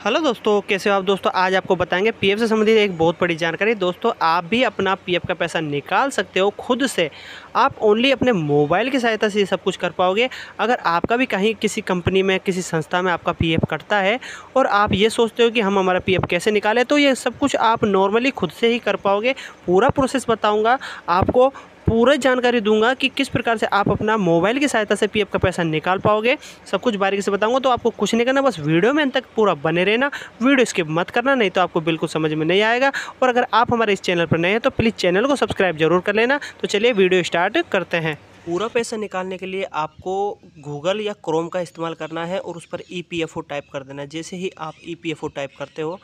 Hello दोस्तों, कैसे हो आप दोस्तों। आज आपको बताएंगे पीएफ से संबंधित एक बहुत बड़ी जानकारी। दोस्तों, आप भी अपना पीएफ का पैसा निकाल सकते हो खुद से। आप ओनली अपने मोबाइल की सहायता से ये सब कुछ कर पाओगे। अगर आपका भी कहीं किसी कंपनी में, किसी संस्था में आपका पीएफ कटता है और आप ये सोचते हो कि हम हमारा पीएफ कैसे निकालें, तो ये सब कुछ आप नॉर्मली खुद से ही कर पाओगे। पूरा प्रोसेस बताऊँगा आपको, पूरी जानकारी दूंगा कि किस प्रकार से आप अपना मोबाइल की सहायता से पीएफ का पैसा निकाल पाओगे। सब कुछ बारीकी से बताऊंगा, तो आपको कुछ नहीं करना, बस वीडियो में अंत तक पूरा बने रहना। वीडियो स्किप मत करना, नहीं तो आपको बिल्कुल समझ में नहीं आएगा। और अगर आप हमारे इस चैनल पर नए हैं तो प्लीज़ चैनल को सब्सक्राइब जरूर कर लेना। तो चलिए वीडियो स्टार्ट करते हैं। पूरा पैसा निकालने के लिए आपको गूगल या क्रोम का इस्तेमाल करना है और उस पर ईपीएफओ टाइप कर देना है। जैसे ही आप ईपीएफओ टाइप करते हो,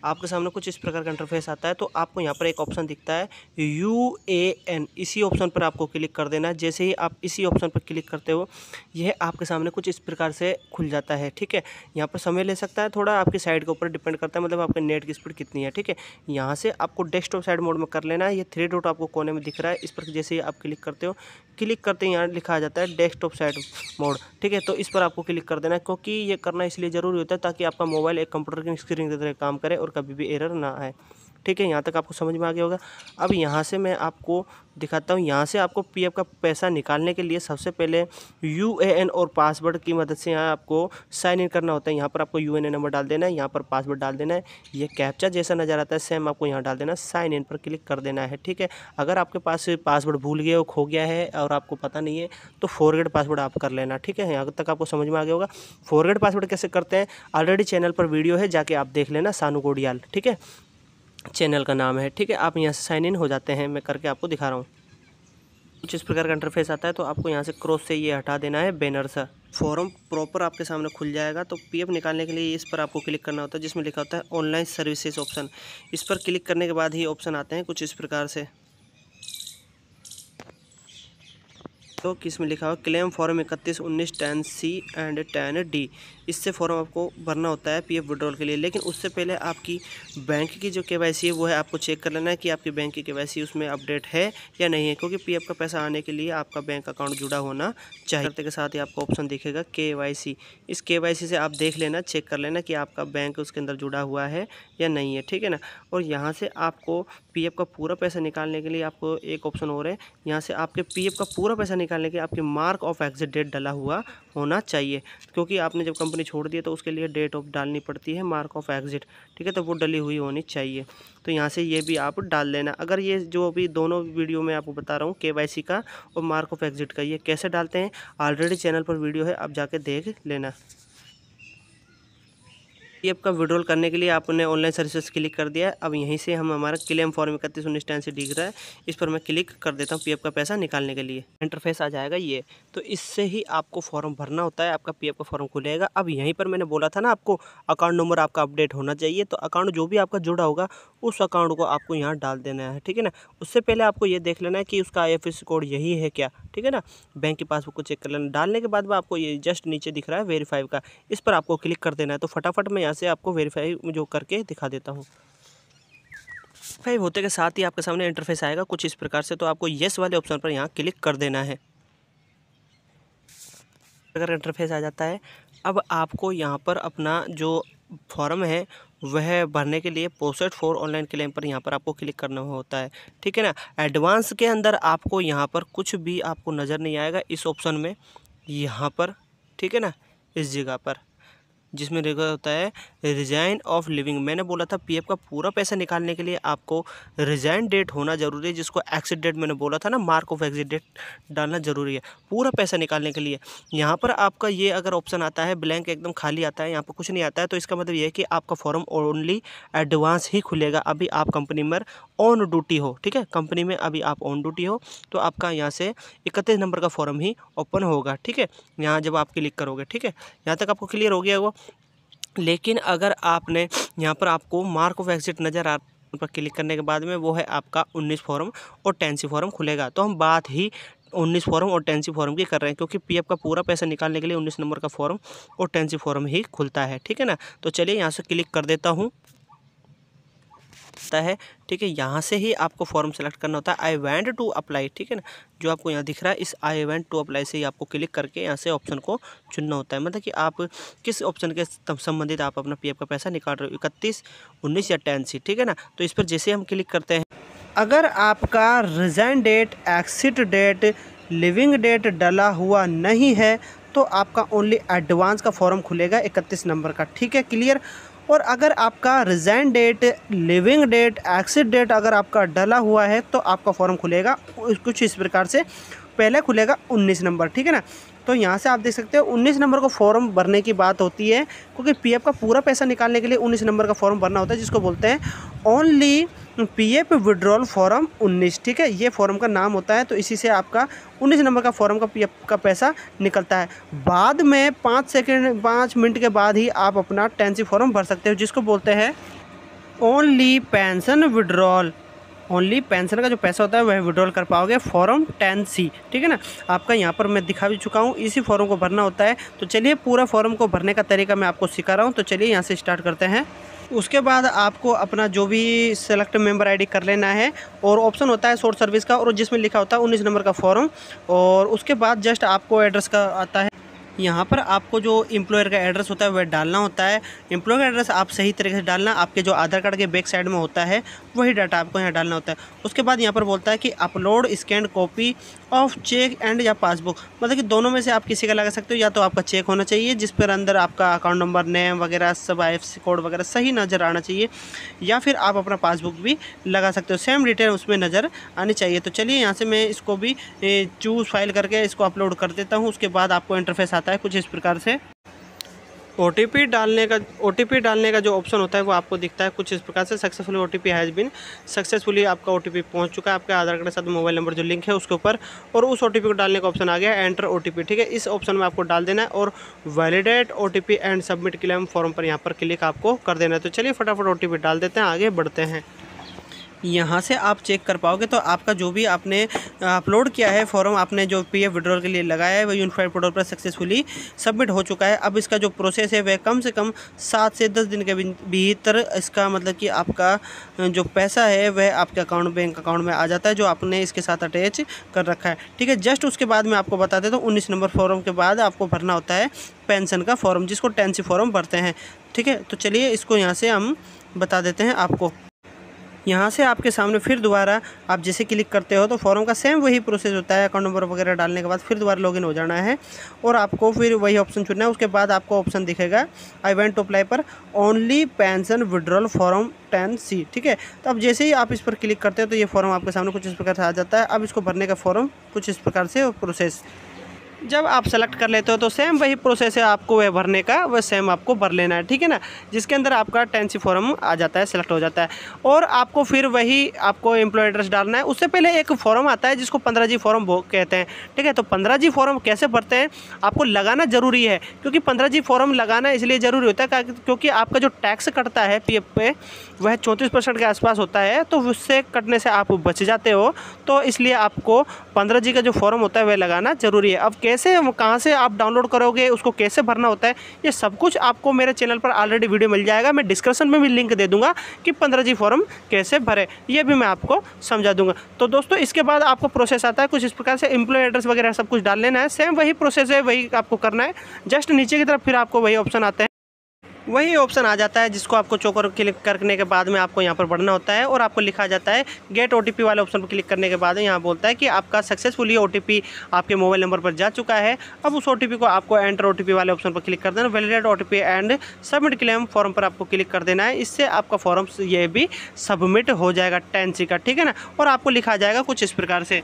आपके सामने कुछ इस प्रकार का इंटरफेस आता है। तो आपको यहाँ पर एक ऑप्शन दिखता है यूएएन, इसी ऑप्शन पर आपको क्लिक कर देना है। जैसे ही आप इसी ऑप्शन पर क्लिक करते हो, यह आपके सामने कुछ इस प्रकार से खुल जाता है। ठीक है, यहाँ पर समय ले सकता है थोड़ा, आपकी साइड के ऊपर डिपेंड करता है, मतलब आपके नेट की स्पीड कितनी है। ठीक है, यहाँ से आपको डेस्कटॉप साइड मोड में कर लेना है। ये 3 डॉट आपको कोने में दिख रहा है, इस पर जैसे ही आप क्लिक करते हो, क्लिक करते ही यहाँ लिखा आ जाता है डेस्कटॉप साइड मोड। ठीक है, तो इस पर आपको क्लिक कर देना है, क्योंकि ये करना इसलिए ज़रूरी होता है ताकि आपका मोबाइल एक कंप्यूटर की स्क्रीन की तरह काम करे और कभी भी एरर ना आए। ठीक है, यहाँ तक आपको समझ में आ गया होगा। अब यहाँ से मैं आपको दिखाता हूँ। यहाँ से आपको पीएफ का पैसा निकालने के लिए सबसे पहले यूएएन और पासवर्ड की मदद से यहाँ आपको साइन इन करना होता है। यहाँ पर आपको यूएएन नंबर डाल देना है, यहाँ पर पासवर्ड डाल देना है। ये कैप्चा जैसा नज़र आता है सेम आपको यहाँ डाल देना है, साइन इन पर क्लिक कर देना है। ठीक है, अगर आपके पास पासवर्ड भूल गए हो, खो गया है और आपको पता नहीं है, तो फॉरगेट पासवर्ड आप कर लेना। ठीक है, यहाँ तक आपको समझ में आ गया होगा। फॉरगेट पासवर्ड कैसे करते हैं, ऑलरेडी चैनल पर वीडियो है, जाके आप देख लेना, सानू कोडियाल। ठीक है, चैनल का नाम है। ठीक है, आप यहाँ से साइन इन हो जाते हैं, मैं करके आपको दिखा रहा हूँ। कुछ इस प्रकार का इंटरफेस आता है, तो आपको यहाँ से क्रॉस से ये हटा देना है बैनर सा। फॉर्म प्रॉपर आपके सामने खुल जाएगा। तो पीएफ निकालने के लिए इस पर आपको क्लिक करना होता है, जिसमें लिखा होता है ऑनलाइन सर्विसेज ऑप्शन। इस पर क्लिक करने के बाद ही ऑप्शन आते हैं कुछ इस प्रकार से। तो किसमें लिखा हुआ claim form 3119 10C and 10D। इससे फॉर्म आपको भरना होता है पीएफ विड्रॉल के लिए। लेकिन उससे पहले आपकी बैंक की जो केवाईसी है वो है, आपको चेक कर लेना है कि आपकी बैंक की केवाईसी उसमें अपडेट है या नहीं है, क्योंकि पीएफ का पैसा आने के लिए आपका बैंक अकाउंट जुड़ा होना चाहिए। करते के साथ ही आपको ऑप्शन दिखेगा केवाईसी। इस केवाईसी से आप देख लेना, चेक कर लेना कि आपका बैंक उसके अंदर जुड़ा हुआ है या नहीं है। ठीक है ना। और यहाँ से आपको पीएफ का पूरा पैसा निकालने के लिए आपको एक ऑप्शन और है। यहाँ से आपके पीएफ का पूरा पैसा निकालने के आपके मार्क ऑफ एग्जिट डेट डला हुआ होना चाहिए, क्योंकि आपने जब कंपनी छोड़ दी है तो उसके लिए डेट ऑफ डालनी पड़ती है, मार्क ऑफ एग्जिट। ठीक है, तो वो डली हुई होनी चाहिए। तो यहाँ से ये भी आप डाल लेना। अगर ये जो अभी दोनों वीडियो में आपको बता रहा हूँ, केवाईसी का और मार्क ऑफ एग्जिट का, ये कैसे डालते हैं ऑलरेडी चैनल पर वीडियो है, आप जाके देख लेना। पीएफ का विड्रॉल करने के लिए आपने ऑनलाइन सर्विसेज क्लिक कर दिया है। अब यहीं से हम हमारा क्लेम फॉर्म 3119 10 दिख रहा है, इस पर मैं क्लिक कर देता हूँ पीएफ का पैसा निकालने के लिए। इंटरफेस आ जाएगा ये। तो इससे ही आपको फॉर्म भरना होता है, आपका पीएफ का फॉर्म खुलेगा। अब यहीं पर मैंने बोला था ना आपको अकाउंट नंबर आपका अपडेट होना चाहिए, तो अकाउंट जो भी आपका जुड़ा होगा उस अकाउंट को आपको यहाँ डाल देना है। ठीक है ना। उससे पहले आपको ये देख लेना है कि उसका आईएफएससी कोड यही है क्या। ठीक है ना, बैंक की पासबुक को चेक कर लेना। डालने के बाद में आपको ये जस्ट नीचे दिख रहा है वेरीफाई का, इस पर आपको क्लिक कर देना है। तो फटाफट मैं यहाँ से आपको वेरीफाई जो करके दिखा देता हूँ। वेरीफाई होते के साथ ही आपके सामने इंटरफेस आएगा कुछ इस प्रकार से। तो आपको येस वाले ऑप्शन पर यहाँ क्लिक कर देना है। अगर इंटरफेस आ जाता है, अब आपको यहाँ पर अपना जो फॉर्म है वह भरने के लिए प्रोसेस फॉर ऑनलाइन क्लेम पर यहाँ पर आपको क्लिक करना होता है। ठीक है ना। एडवांस के अंदर आपको यहाँ पर कुछ भी आपको नज़र नहीं आएगा इस ऑप्शन में, यहाँ पर। ठीक है ना, इस जगह पर जिसमें लिखा होता है रिजाइन ऑफ लिविंग। मैंने बोला था पीएफ का पूरा पैसा निकालने के लिए आपको रिजाइन डेट होना जरूरी है, जिसको एक्सिट डेट मैंने बोला था ना, मार्क ऑफ एग्जिट डेट डालना जरूरी है पूरा पैसा निकालने के लिए। यहाँ पर आपका ये अगर ऑप्शन आता है ब्लैंक, एकदम खाली आता है, यहाँ पर कुछ नहीं आता है, तो इसका मतलब ये है कि आपका फॉर्म ओनली एडवांस ही खुलेगा। अभी आप कंपनी में ऑन ड्यूटी हो। ठीक है, कंपनी में अभी आप ऑन ड्यूटी हो, तो आपका यहाँ से 31 नंबर का फॉर्म ही ओपन होगा। ठीक है, यहाँ जब आप क्लिक करोगे। ठीक है, यहाँ तक आपको क्लियर हो गया वो। लेकिन अगर आपने यहाँ पर आपको मार्क ऑफ एग्जिट नज़र आ पर क्लिक करने के बाद में वो है आपका 19 फॉर्म और 10C फॉर्म खुलेगा। तो हम बात ही 19 फॉर्म और 10C फॉर्म की कर रहे हैं, क्योंकि पीएफ का पूरा पैसा निकालने के लिए 19 नंबर का फॉर्म और 10C फॉर्म ही खुलता है। ठीक है ना। तो चलिए यहाँ से क्लिक कर देता हूँ। आता है। ठीक है, यहाँ से ही आपको फॉर्म सेलेक्ट करना होता है आई वांट टू अप्लाई। ठीक है ना, जो आपको यहाँ दिख रहा है इस आई वांट टू अप्लाई से ही आपको क्लिक करके यहाँ से ऑप्शन को चुनना होता है। मतलब कि आप किस ऑप्शन के संबंधित आप अपना पीएफ का पैसा निकाल रहे हो, 31, 19 या 10C। ठीक है ना, तो इस पर जैसे हम क्लिक करते हैं, अगर आपका resign date, exit date, leaving date डला हुआ नहीं है तो आपका ओनली एडवांस का फॉर्म खुलेगा 31 नंबर का। ठीक है, क्लियर। और अगर आपका resign date, leaving date, exit date अगर आपका डला हुआ है तो आपका फॉर्म खुलेगा कुछ इस प्रकार से। पहले खुलेगा 19 नंबर। ठीक है ना, तो यहाँ से आप देख सकते हो 19 नंबर को फॉर्म भरने की बात होती है, क्योंकि पीएफ का पूरा पैसा निकालने के लिए 19 नंबर का फॉर्म भरना होता है, जिसको बोलते हैं ओनली पीएफ विड्रॉल फॉर्म 19। ठीक है, ये फॉर्म का नाम होता है। तो इसी से आपका 19 नंबर का फॉर्म का पीएफ का पैसा निकलता है। बाद में 5 मिनट के बाद ही आप अपना 10C फॉर्म भर सकते हो, जिसको बोलते हैं only pension withdrawal. Only pension का जो पैसा होता है वह विड्रॉल कर पाओगे फॉर्म 10C। ठीक है ना, आपका यहाँ पर मैं दिखा भी चुका हूँ, इसी फॉर्म को भरना होता है। तो चलिए पूरा फॉर्म को भरने का तरीका मैं आपको सिखा रहा हूँ। तो चलिए यहाँ से स्टार्ट करते हैं। उसके बाद आपको अपना जो भी सेलेक्ट मेंबर आईडी कर लेना है, और ऑप्शन होता है शॉर्ट सर्विस का, और जिसमें लिखा होता है 19 नंबर का फॉर्म। और उसके बाद जस्ट आपको एड्रेस का आता है, यहाँ पर आपको जो एम्प्लॉयर का एड्रेस होता है वह डालना होता है। एम्प्लॉयर का एड्रेस आप सही तरीके से डालना, आपके जो आधार कार्ड के बैक साइड में होता है वही डाटा आपको यहाँ डालना होता है। उसके बाद यहाँ पर बोलता है कि upload scan copy of cheque and या पासबुक, मतलब कि दोनों में से आप किसी का लगा सकते हो। या तो आपका चेक होना चाहिए जिस पर अंदर आपका अकाउंट नंबर, नेम वगैरह सब IFSC कोड वगैरह सही नज़र आना चाहिए, या फिर आप अपना पासबुक भी लगा सकते हो, सेम डिटेल उसमें नज़र आनी चाहिए। तो चलिए यहाँ से मैं इसको भी चूज़ फाइल करके इसको अपलोड कर देता हूँ। उसके बाद आपको इंटरफेस आता है कुछ इस प्रकार से। OTP डालने का जो ऑप्शन होता है वो आपको दिखता है कुछ इस प्रकार से, successfully OTP has been successfully, आपका OTP पहुंच चुका है आपके आधार कार्ड के साथ मोबाइल नंबर जो लिंक है उसके ऊपर, और उस OTP को डालने का ऑप्शन आ गया एंटर OTP। ठीक है, इस ऑप्शन में आपको डाल देना है और validate OTP and submit claim form पर यहाँ पर क्लिक आपको कर देना है। तो चलिए फटाफट OTP डाल देते हैं, आगे बढ़ते हैं। यहाँ से आप चेक कर पाओगे तो आपका जो भी आपने अपलोड किया है फॉर्म, आपने जो पीएफ विड्रॉल के लिए लगाया है वह यूनिफाइड पोर्टल पर सक्सेसफुली सबमिट हो चुका है। अब इसका जो प्रोसेस है वह कम से कम 7 से 10 दिन के भीतर इसका मतलब कि आपका जो पैसा है वह आपके बैंक अकाउंट में आ जाता है, जो आपने इसके साथ अटैच कर रखा है। ठीक है, जस्ट उसके बाद मैं आपको बता देता हूँ 19 नंबर फॉर्म के बाद आपको भरना होता है पेंशन का फॉर्म, जिसको 10C फॉर्म भरते हैं। ठीक है, तो चलिए इसको यहाँ से हम बता देते हैं आपको। यहाँ से आपके सामने फिर दोबारा आप जैसे क्लिक करते हो तो फॉर्म का सेम वही प्रोसेस होता है। अकाउंट नंबर वगैरह डालने के बाद फिर दोबारा लॉगिन हो जाना है और आपको फिर वही ऑप्शन चुनना है। उसके बाद आपको ऑप्शन दिखेगा आई वांट टू अप्लाई पर only pension withdrawal form 10C। ठीक है, तो अब जैसे ही आप इस पर क्लिक करते हो तो ये फॉर्म आपके सामने कुछ इस प्रकार से आ जाता है। अब इसको भरने का फॉर्म कुछ इस प्रकार से प्रोसेस जब आप सेलेक्ट कर लेते हो तो सेम वही प्रोसेस है आपको वह भरने का, वह सेम आपको भर लेना है। ठीक है ना, जिसके अंदर आपका 10C फॉर्म आ जाता है, सेलेक्ट हो जाता है, और आपको फिर वही आपको एम्प्लॉय एड्रेस डालना है। उससे पहले एक फॉर्म आता है जिसको 15G फॉर्म कहते हैं। ठीक है, तो 15G फॉर्म कैसे भरते हैं, आपको लगाना ज़रूरी है, क्योंकि 15G फॉर्म लगाना इसलिए ज़रूरी होता है क्योंकि आपका जो टैक्स कटता है पीएफ पे वह 34% के आसपास होता है, तो उससे कटने से आप बच जाते हो। तो इसलिए आपको 15G का जो फॉर्म होता है वह लगाना ज़रूरी है। अब कैसे, कहाँ से आप डाउनलोड करोगे, उसको कैसे भरना होता है, ये सब कुछ आपको मेरे चैनल पर ऑलरेडी वीडियो मिल जाएगा। मैं डिस्क्रिप्शन में भी लिंक दे दूंगा कि 15G फॉर्म कैसे भरे, ये भी मैं आपको समझा दूंगा। तो दोस्तों इसके बाद आपको प्रोसेस आता है कुछ इस प्रकार से, एम्प्लॉय एड्रेस वगैरह सब कुछ डाल लेना है। सेम वही प्रोसेस है, वही आपको करना है। जस्ट नीचे की तरफ फिर आपको वही ऑप्शन आता है, वही ऑप्शन आ जाता है जिसको आपको चौकर क्लिक करने के बाद में आपको यहाँ पर बढ़ना होता है और आपको लिखा जाता है गेट OTP वाले ऑप्शन पर क्लिक करने के बाद यहाँ बोलता है कि आपका सक्सेसफुली OTP आपके मोबाइल नंबर पर जा चुका है। अब उस OTP को आपको एंटर OTP वाले ऑप्शन पर क्लिक कर देना, validate OTP and submit claim form पर आपको क्लिक कर देना है। इससे आपका फॉर्म ये भी सबमिट हो जाएगा 10C का। ठीक है ना, और आपको लिखा जाएगा कुछ इस प्रकार से,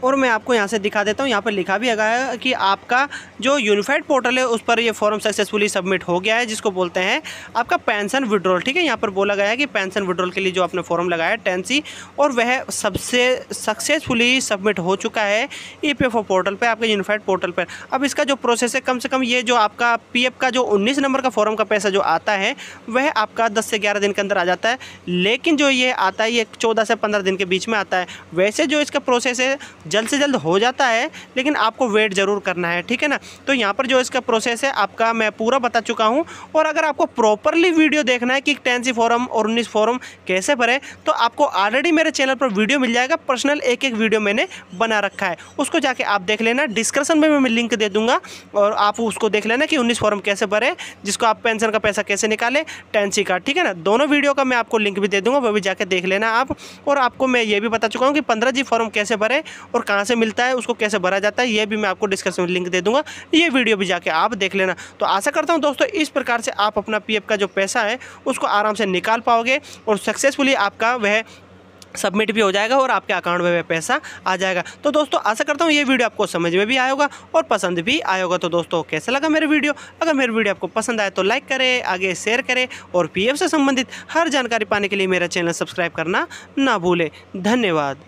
और मैं आपको यहाँ से दिखा देता हूँ। यहाँ पर लिखा भी गया है कि आपका जो यूनिफाइड पोर्टल है उस पर ये फॉर्म सक्सेसफुली सबमिट हो गया है, जिसको बोलते हैं आपका पेंशन विड्रॉल। ठीक है, यहाँ पर बोला गया है कि पेंशन विड्रॉल के लिए जो आपने फॉर्म लगाया है 10C, और वह सबसे सक्सेसफुली सबमिट हो चुका है EPFO पोर्टल पर, आपके यूनिफाइड पोर्टल पर। अब इसका जो प्रोसेस है, कम से कम ये जो आपका PF का जो 19 नंबर का फॉर्म का पैसा जो आता है वह आपका 10 से 11 दिन के अंदर आ जाता है, लेकिन जो ये आता है ये 14 से 15 दिन के बीच में आता है। वैसे जो इसका प्रोसेस है जल्द से जल्द हो जाता है, लेकिन आपको वेट ज़रूर करना है, ठीक है ना। तो यहाँ पर जो इसका प्रोसेस है आपका मैं पूरा बता चुका हूँ। और अगर आपको प्रॉपरली वीडियो देखना है कि 10C फॉर्म और 19 फॉर्म कैसे भरें, तो आपको ऑलरेडी मेरे चैनल पर वीडियो मिल जाएगा। पर्सनल एक वीडियो मैंने बना रखा है, उसको जाके आप देख लेना। डिस्क्रिप्शन में मैं लिंक दे दूंगा और आप उसको देख लेना कि 19 फॉर्म कैसे भरे, जिसको आप पेंशन का पैसा कैसे निकाले, 10C का, ठीक है ना। दोनों वीडियो का मैं आपको लिंक भी दे दूंगा, वो भी जाके देख लेना आप। और आपको मैं ये भी बता चुका हूँ कि 15G फॉर्म कैसे भरे और कहाँ से मिलता है, उसको कैसे भरा जाता है, ये भी मैं आपको डिस्क्रिप्शन में लिंक दे दूंगा। ये वीडियो भी जाके आप देख लेना। तो आशा करता हूँ दोस्तों इस प्रकार से आप अपना PF का जो पैसा है उसको आराम से निकाल पाओगे और सक्सेसफुली आपका वह सबमिट भी हो जाएगा और आपके अकाउंट में वह पैसा आ जाएगा। तो दोस्तों आशा करता हूँ ये वीडियो आपको समझ में भी आया होगा और पसंद भी आया होगा। तो दोस्तों कैसा लगा मेरे वीडियो? अगर मेरी वीडियो आपको पसंद आए तो लाइक करें, आगे शेयर करें और PF से संबंधित हर जानकारी पाने के लिए मेरा चैनल सब्सक्राइब करना ना भूलें। धन्यवाद।